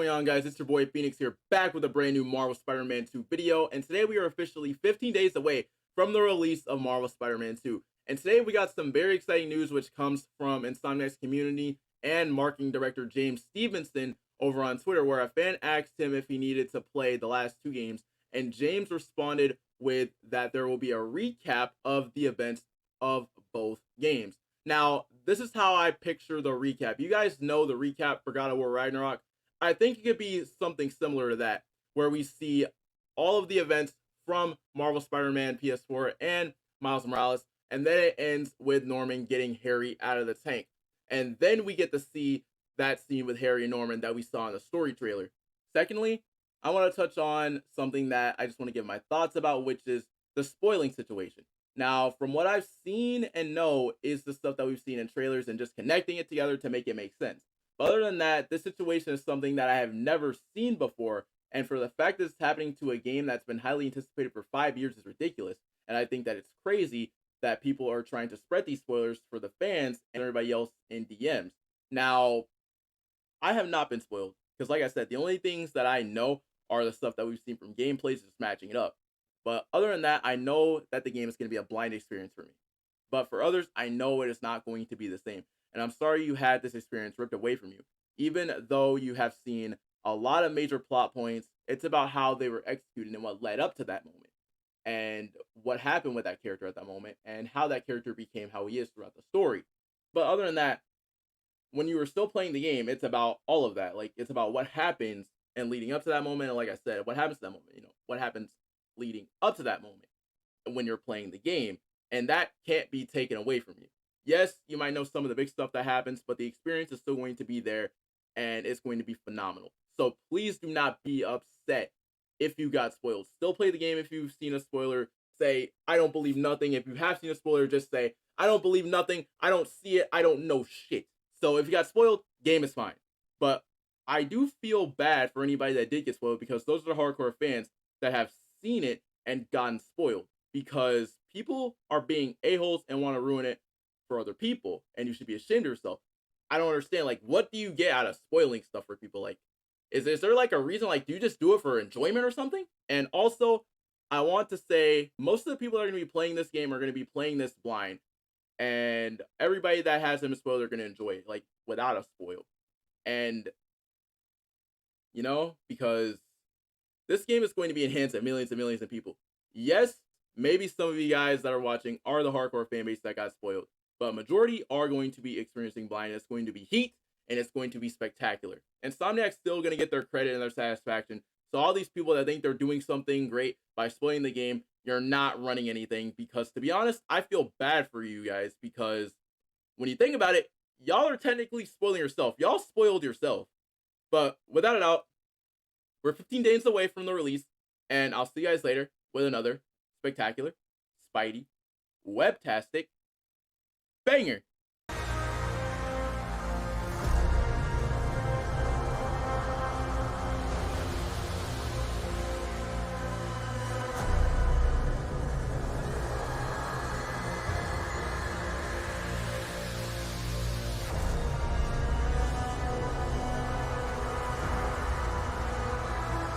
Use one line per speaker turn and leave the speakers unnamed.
going on, guys? It's your boy Phoenix here, back with a brand new Marvel Spider-Man 2 video. And today we are officially 15 days away from the release of Marvel Spider-Man 2. And today we got some very exciting news which comes from Insomniac's community and marketing director James Stevenson over on Twitter, where a fan asked him if he needed to play the last two games. And James responded with that there will be a recap of the events of both games. Now, this is how I picture the recap. You guys know the recap for God of War Ragnarok. I think it could be something similar to that, where we see all of the events from Marvel Spider-Man PS4 and Miles Morales, and then it ends with Norman getting Harry out of the tank. And then we get to see that scene with Harry and Norman that we saw in the story trailer. Secondly, I want to touch on something that I just want to give my thoughts about, which is the spoiling situation. Now, from what I've seen and know is the stuff that we've seen in trailers and just connecting it together to make it make sense. But other than that, this situation is something that I have never seen before. And for the fact that it's happening to a game that's been highly anticipated for 5 years is ridiculous. And I think that it's crazy that people are trying to spread these spoilers for the fans and everybody else in DMs. Now, I have not been spoiled because, like I said, the only things that I know are the stuff that we've seen from gameplays, just matching it up. But other than that, I know that the game is going to be a blind experience for me. But for others, I know it is not going to be the same. And I'm sorry you had this experience ripped away from you. Even though you have seen a lot of major plot points, it's about how they were executed and what led up to that moment. And what happened with that character at that moment, and how that character became how he is throughout the story. But other than that, when you were still playing the game, it's about all of that. Like, it's about what happens and leading up to that moment. And like I said, what happens to that moment, what happens leading up to that moment when you're playing the game. And that can't be taken away from you. Yes, you might know some of the big stuff that happens, but the experience is still going to be there and it's going to be phenomenal. So please do not be upset if you got spoiled. Still play the game if you've seen a spoiler. Say, I don't believe nothing. If you have seen a spoiler, just say, I don't believe nothing. I don't see it. I don't know shit. So if you got spoiled, game is fine. But I do feel bad for anybody that did get spoiled, because those are the hardcore fans that have seen it and gotten spoiled, because people are being a-holes and want to ruin it for other people, and you should be ashamed of yourself. I don't understand, like, what do you get out of spoiling stuff for people? Like, is there like a reason? Like, do you just do it for enjoyment or something? And also, I want to say, most of the people that are going to be playing this game are going to be playing this blind, and everybody that has them spoiled are going to enjoy it, like, without a spoil. And, because this game is going to be enhanced at millions and millions of people. Yes, maybe some of you guys that are watching are the hardcore fan base that got spoiled, but majority are going to be experiencing blind. It's going to be heat, and it's going to be spectacular. And Insomniac's still going to get their credit and their satisfaction. So all these people that think they're doing something great by spoiling the game, you're not running anything, because to be honest, I feel bad for you guys, because when you think about it, y'all are technically spoiling yourself. Y'all spoiled yourself. But without a doubt, we're 15 days away from the release, and I'll see you guys later with another spectacular, Spidey, webtastic banger.